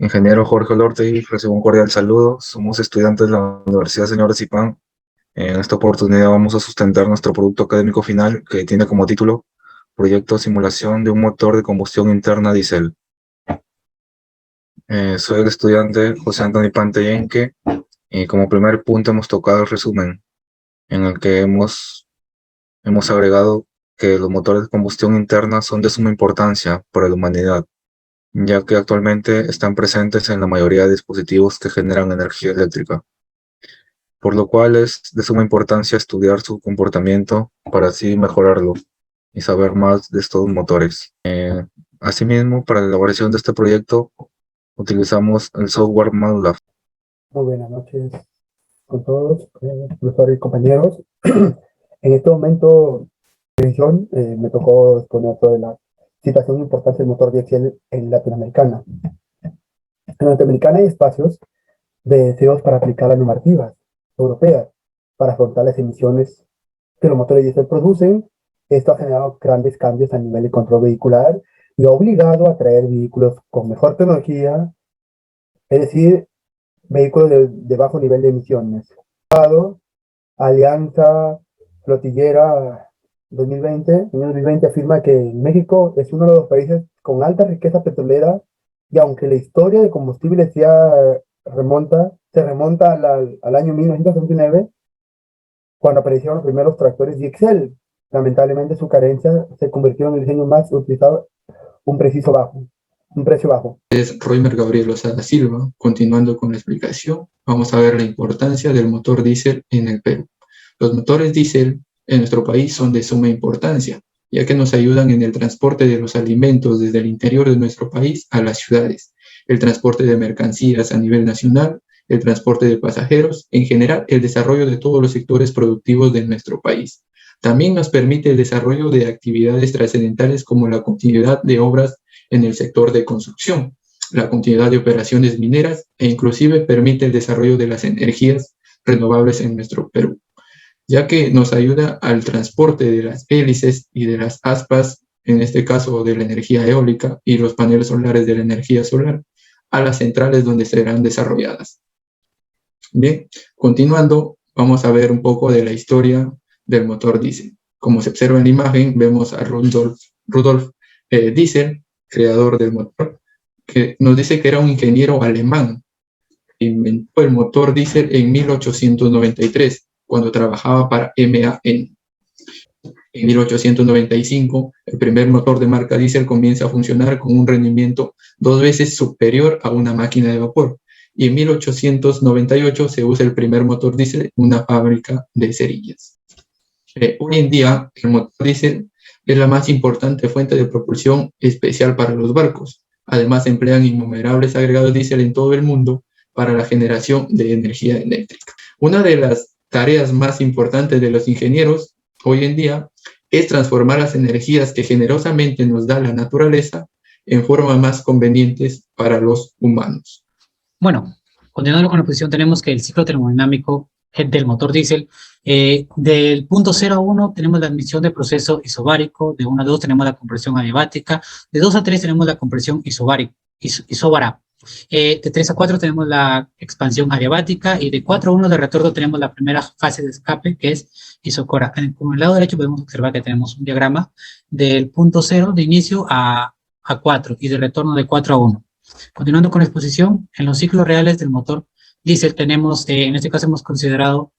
Ingeniero Jorge Olortegui, recibo un cordial saludo. Somos estudiantes de la Universidad Señor Zipán. En esta oportunidad vamos a sustentar nuestro producto académico final, que tiene como título Proyecto de simulación de un motor de combustión interna diésel. Soy el estudiante José Antonio Panteyenque, y como primer punto hemos tocado el resumen, en el que hemos agregado que los motores de combustión interna son de suma importancia para la humanidad, ya que actualmente están presentes en la mayoría de dispositivos que generan energía eléctrica, por lo cual es de suma importancia estudiar su comportamiento para así mejorarlo y saber más de estos motores. Asimismo, para la elaboración de este proyecto utilizamos el software MATLAB. Muy buenas noches con todos, profesores y compañeros. En este momento me tocó exponer sobre la situación e importancia del motor diésel en Latinoamericana. En Latinoamericana hay espacios deseos para aplicar las normativas europeas para afrontar las emisiones que los motores diésel producen. Esto ha generado grandes cambios a nivel de control vehicular y ha obligado a traer vehículos con mejor tecnología, es decir, vehículos de bajo nivel de emisiones. Alianza Flotillera 2020, en 2020 afirma que México es uno de los países con alta riqueza petrolera, y aunque la historia de combustibles se remonta al año 1929, cuando aparecieron los primeros tractores diésel, lamentablemente su carencia se convirtió en el diseño más utilizado, un precio bajo. Es Roimer Gabriel Osada Silva. Continuando con la explicación, vamos a ver la importancia del motor diésel en el Perú. Los motores diésel en nuestro país son de suma importancia, ya que nos ayudan en el transporte de los alimentos desde el interior de nuestro país a las ciudades, el transporte de mercancías a nivel nacional, el transporte de pasajeros, en general el desarrollo de todos los sectores productivos de nuestro país. También nos permite el desarrollo de actividades trascendentales como la continuidad de obras en el sector de construcción, la continuidad de operaciones mineras e inclusive permite el desarrollo de las energías renovables en nuestro Perú, ya que nos ayuda al transporte de las hélices y de las aspas, en este caso de la energía eólica y los paneles solares de la energía solar, a las centrales donde serán desarrolladas. Bien, continuando, vamos a ver un poco de la historia del motor diésel. Como se observa en la imagen, vemos a Rudolf Diesel, creador del motor, que nos dice que era un ingeniero alemán. Inventó el motor diésel en 1893, cuando trabajaba para MAN. En 1895, el primer motor de marca diésel comienza a funcionar con un rendimiento 2 veces superior a una máquina de vapor. Y en 1898 se usa el primer motor diésel en una fábrica de cerillas. Hoy en día, el motor diésel es la más importante fuente de propulsión especial para los barcos. Además, emplean innumerables agregados diésel en todo el mundo para la generación de energía eléctrica. Una de las tareas más importantes de los ingenieros hoy en día es transformar las energías que generosamente nos da la naturaleza en formas más convenientes para los humanos. Bueno, continuando con la exposición, tenemos que el ciclo termodinámico del motor diésel, del punto 0 a 1 tenemos la admisión de proceso isobárico, de 1 a 2 tenemos la compresión adiabática, de 2 a 3 tenemos la compresión isobara, de 3 a 4 tenemos la expansión adiabática, y de 4 a 1 de retorno tenemos la primera fase de escape, que es isocora. Con el lado derecho podemos observar que tenemos un diagrama del punto 0 de inicio a 4 y de retorno de 4 a 1. Continuando con la exposición, en los ciclos reales del motor diésel tenemos, en este caso hemos considerado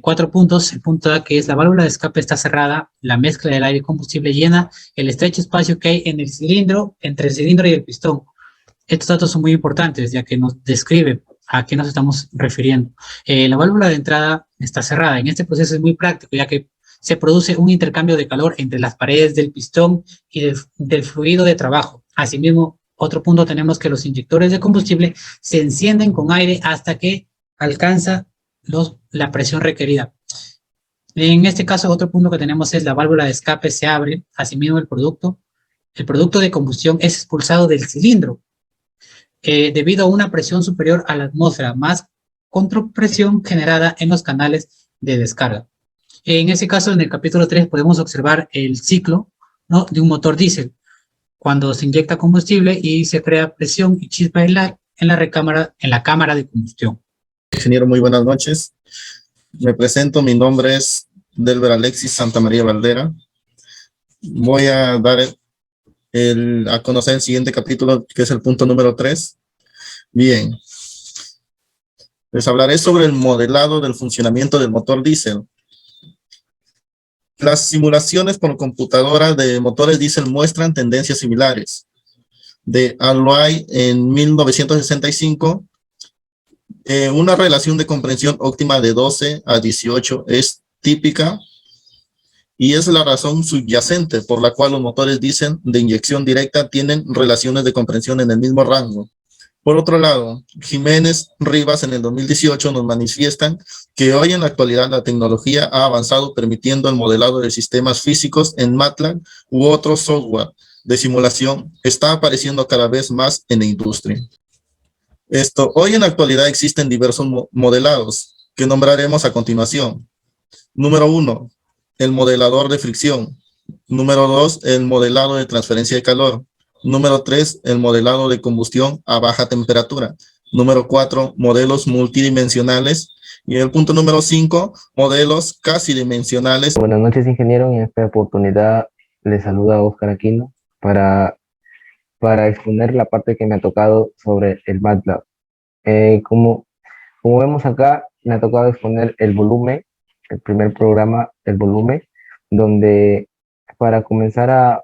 4 puntos. El punto A, que es la válvula de escape está cerrada, la mezcla del aire y combustible llena el estrecho espacio que hay en el cilindro, entre el cilindro y el pistón. Estos datos son muy importantes, ya que nos describe a qué nos estamos refiriendo. La válvula de entrada está cerrada. En este proceso es muy práctico, ya que se produce un intercambio de calor entre las paredes del pistón y del fluido de trabajo. Asimismo, otro punto, tenemos que los inyectores de combustible se encienden con aire hasta que alcanza la presión requerida. En este caso, otro punto que tenemos es la válvula de escape se abre. Asimismo, el producto de combustión es expulsado del cilindro debido a una presión superior a la atmósfera, más contrapresión generada en los canales de descarga. En ese caso, en el capítulo 3 podemos observar el ciclo, ¿no?, de un motor diésel. Cuando se inyecta combustible y se crea presión y chispa en la cámara de combustión. Ingeniero, muy buenas noches. Me presento, mi nombre es Delber Alexis Santamaría Valdera. Voy a dar a conocer el siguiente capítulo, que es el punto número 3. Bien, les hablaré sobre el modelado del funcionamiento del motor diésel. Las simulaciones por computadora de motores diésel muestran tendencias similares. De Alloy en 1965, una relación de comprensión óptima de 12 a 18 es típica y es la razón subyacente por la cual los motores diésel de inyección directa tienen relaciones de comprensión en el mismo rango. Por otro lado, Jiménez Rivas en el 2018 nos manifiestan que hoy en la actualidad la tecnología ha avanzado permitiendo el modelado de sistemas físicos en MATLAB u otro software de simulación está apareciendo cada vez más en la industria. Hoy en la actualidad existen diversos modelados que nombraremos a continuación. Número 1, el modelador de fricción. Número 2, el modelado de transferencia de calor. Número 3, el modelado de combustión a baja temperatura. Número 4, modelos multidimensionales. Y el punto número 5, modelos casi dimensionales. Buenas noches, ingeniero. En esta oportunidad le saluda Oscar Aquino para exponer la parte que me ha tocado sobre el MATLAB. Como vemos acá, me ha tocado exponer el volumen, el primer programa, el volumen, donde para comenzar a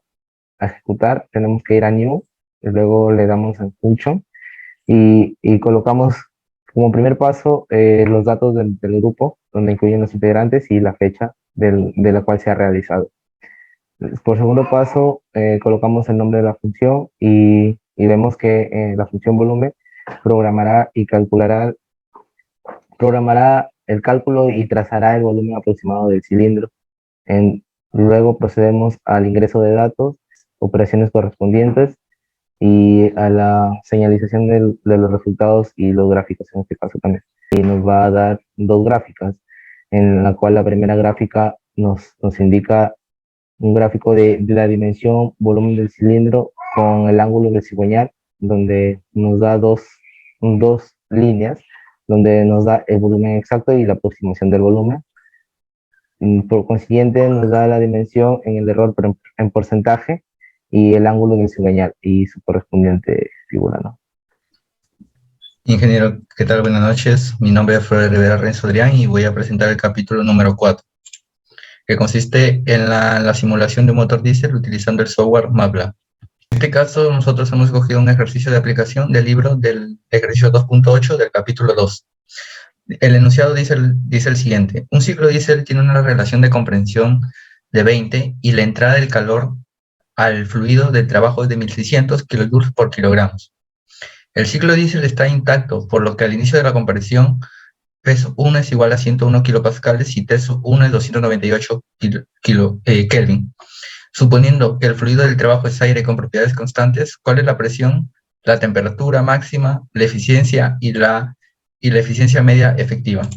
ejecutar tenemos que ir a New, y luego le damos a Function y colocamos como primer paso los datos del grupo, donde incluyen los integrantes y la fecha de la cual se ha realizado. Por segundo paso, colocamos el nombre de la función y vemos que la función volumen programará el cálculo y trazará el volumen aproximado del cilindro. Luego procedemos al ingreso de datos, operaciones correspondientes y a la señalización de los resultados y los gráficos en este caso también. Y nos va a dar dos gráficas, en la cual la primera gráfica nos indica un gráfico de la dimensión volumen del cilindro con el ángulo del cigüeñal, donde nos da dos líneas, donde nos da el volumen exacto y la aproximación del volumen. Por consiguiente, nos da la dimensión en el error en porcentaje y el ángulo del cigüeñal y su correspondiente figura, ¿no? Ingeniero, ¿qué tal? Buenas noches. Mi nombre es Fred Rivera Renzo Adrián y voy a presentar el capítulo número 4, que consiste en la simulación de un motor diésel utilizando el software MATLAB. En este caso, nosotros hemos escogido un ejercicio de aplicación del libro del ejercicio 2.8 del capítulo 2. El enunciado dice el siguiente: un ciclo diésel tiene una relación de comprensión de 20 y la entrada del calor al fluido del trabajo es de 1600 kJ por kilogramos. El ciclo diésel está intacto, por lo que al inicio de la compresión P1 es igual a 101 kilopascales y T1 es 298 Kelvin. Suponiendo que el fluido del trabajo es aire con propiedades constantes, ¿cuál es la presión, la temperatura máxima, la eficiencia y la eficiencia media efectiva?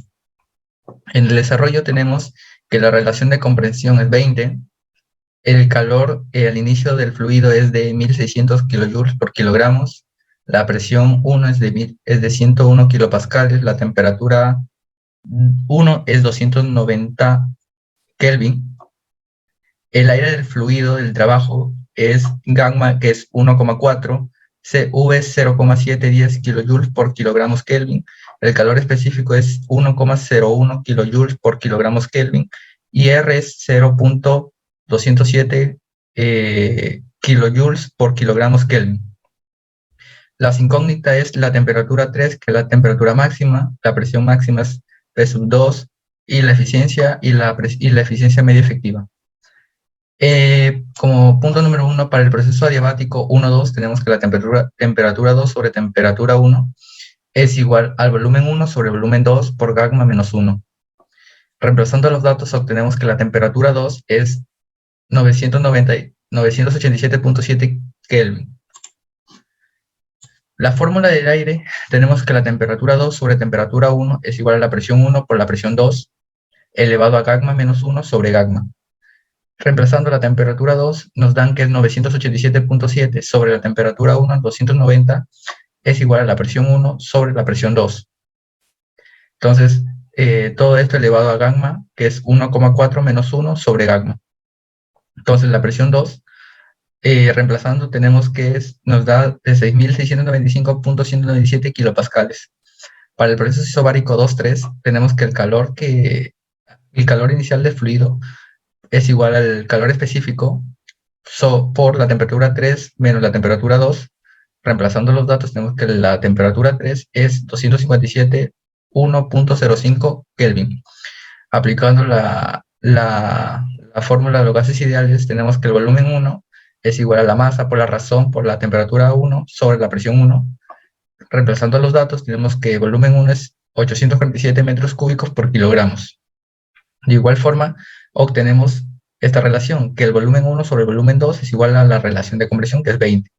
En el desarrollo tenemos que la relación de compresión es 20, el calor al inicio del fluido es de 1600 kJ por kilogramos, la presión 1 es de 101 kilopascales, la temperatura 1 es 290 Kelvin, el aire del fluido del trabajo es gamma, que es 1,4, CV es 0,710 kJ por kilogramos Kelvin, el calor específico es 1,01 kJ por kilogramos Kelvin y R es 0,207 kilojoules por kilogramos Kelvin. La incógnita es la temperatura 3, que es la temperatura máxima, la presión máxima es P2 y la eficiencia y la eficiencia media efectiva. Como punto número 1 para el proceso adiabático 1,2 tenemos que la temperatura 2 sobre temperatura 1 es igual al volumen 1 sobre volumen 2 por gamma menos 1. Reemplazando los datos obtenemos que la temperatura 2 es 987.7 Kelvin. La fórmula del aire tenemos que la temperatura 2 sobre temperatura 1 es igual a la presión 1 por la presión 2 elevado a gamma menos 1 sobre gamma. Reemplazando la temperatura 2 nos dan que es 987.7 sobre la temperatura 1, 290, es igual a la presión 1 sobre la presión 2. Entonces, todo esto elevado a gamma, que es 1,4 menos 1 sobre gamma. Entonces, la presión 2, reemplazando, tenemos que nos da de 6.695.197 kilopascales. Para el proceso isobárico 2,3, tenemos que el calor inicial del fluido es igual al calor específico por la temperatura 3 menos la temperatura 2. Reemplazando los datos, tenemos que la temperatura 3 es 257,1.05 Kelvin. Aplicando la fórmula de los gases ideales, tenemos que el volumen 1 es igual a la masa por la razón por la temperatura 1 sobre la presión 1. Reemplazando los datos, tenemos que el volumen 1 es 847 metros cúbicos por kilogramos. De igual forma, obtenemos esta relación, que el volumen 1 sobre el volumen 2 es igual a la relación de compresión, que es 20.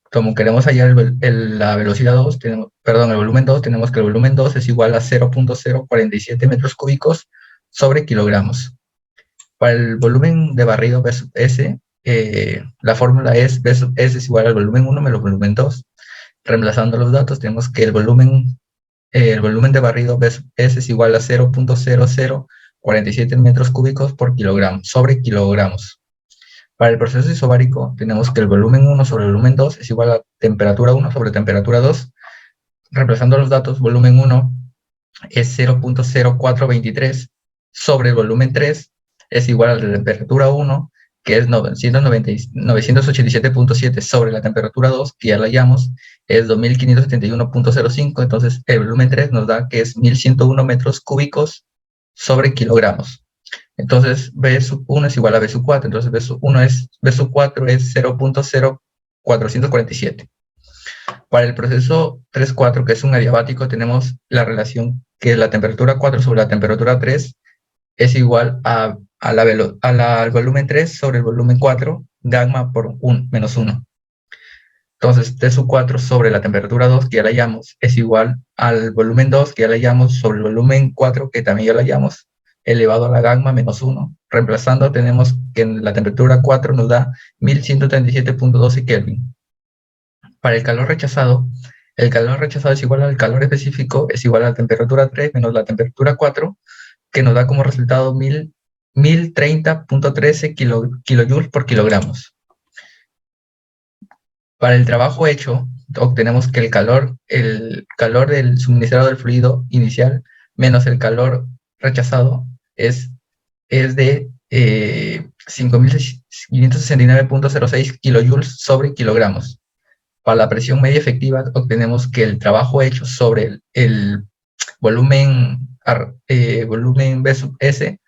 Como queremos hallar la velocidad 2, el volumen 2, tenemos que el volumen 2 es igual a 0.047 metros cúbicos sobre kilogramos. Para el volumen de barrido V sub S, la fórmula es V sub S es igual al volumen 1 menos volumen 2. Reemplazando los datos, tenemos que el volumen de barrido V sub S es igual a 0.0047 metros cúbicos por kilogramo, sobre kilogramos. Para el proceso isobárico, tenemos que el volumen 1 sobre el volumen 2 es igual a temperatura 1 sobre temperatura 2. Reemplazando los datos, volumen 1 es 0.0423 sobre el volumen 3 es igual a la temperatura 1, que es 987.7 sobre la temperatura 2, que ya la hallamos, es 2571.05, entonces el volumen 3 nos da que es 1101 metros cúbicos sobre kilogramos. Entonces V sub 1 es igual a V sub 4, entonces V sub 4 es 0.0447. Para el proceso 3,4, que es un adiabático, tenemos la relación que la temperatura 4 sobre la temperatura 3 es igual al volumen 3 sobre el volumen 4, gamma por menos 1. Entonces, T sub 4 sobre la temperatura 2, que ya la hallamos, es igual al volumen 2, que ya la hallamos, sobre el volumen 4, que también ya la hallamos, elevado a la gamma menos 1. Reemplazando, tenemos que la temperatura 4 nos da 1137.12 Kelvin. Para el calor rechazado es igual al calor específico, es igual a la temperatura 3 menos la temperatura 4, que nos da como resultado 1030.13 kilojoules por kilogramos. Para el trabajo hecho, obtenemos que el calor del suministrado del fluido inicial menos el calor rechazado es de 5.569.06 kilojoules sobre kilogramos. Para la presión media efectiva, obtenemos que el trabajo hecho sobre el volumen V sub S,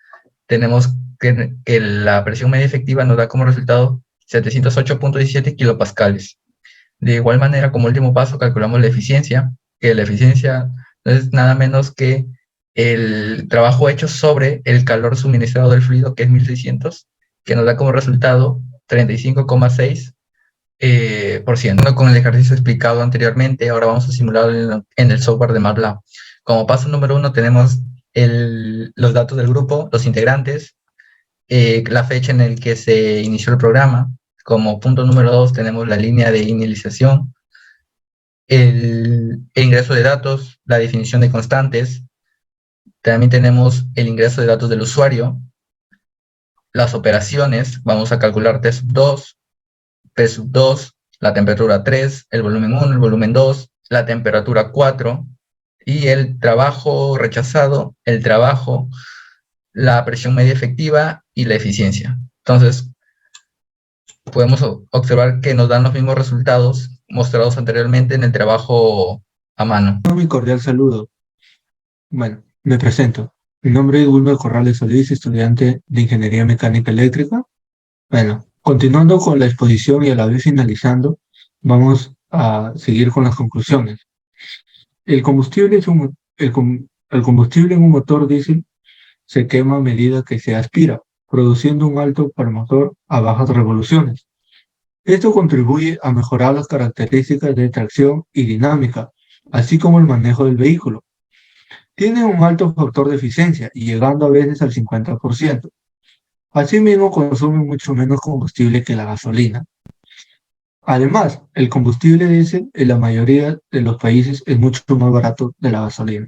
tenemos que la presión media efectiva nos da como resultado 708.17 kilopascales. De igual manera, como último paso, calculamos la eficiencia, que la eficiencia no es nada menos que el trabajo hecho sobre el calor suministrado del fluido, que es 1600, que nos da como resultado 35,6%. Con el ejercicio explicado anteriormente, ahora vamos a simularlo en el software de MATLAB. Como paso número 1 tenemos los datos del grupo, los integrantes, la fecha en la que se inició el programa. Como punto número 2 tenemos la línea de inicialización, el ingreso de datos, la definición de constantes. También tenemos el ingreso de datos del usuario, las operaciones, vamos a calcular T sub 2, P sub 2, la temperatura 3, el volumen 1, el volumen 2, la temperatura 4, y el trabajo rechazado, el trabajo, la presión media efectiva y la eficiencia. Entonces, podemos observar que nos dan los mismos resultados mostrados anteriormente en el trabajo a mano. Mi cordial saludo. Bueno, me presento. Mi nombre es Wilmer Corrales Solís, estudiante de Ingeniería Mecánica Eléctrica. Bueno, continuando con la exposición y a la vez finalizando, vamos a seguir con las conclusiones. El combustible en un motor diésel se quema a medida que se aspira, produciendo un alto par motor a bajas revoluciones. Esto contribuye a mejorar las características de tracción y dinámica, así como el manejo del vehículo. Tiene un alto factor de eficiencia, llegando a veces al 50%. Asimismo, consume mucho menos combustible que la gasolina. Además, el combustible diésel en la mayoría de los países es mucho más barato de la gasolina.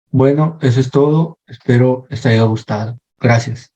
Bueno, eso es todo. Espero les haya gustado. Gracias.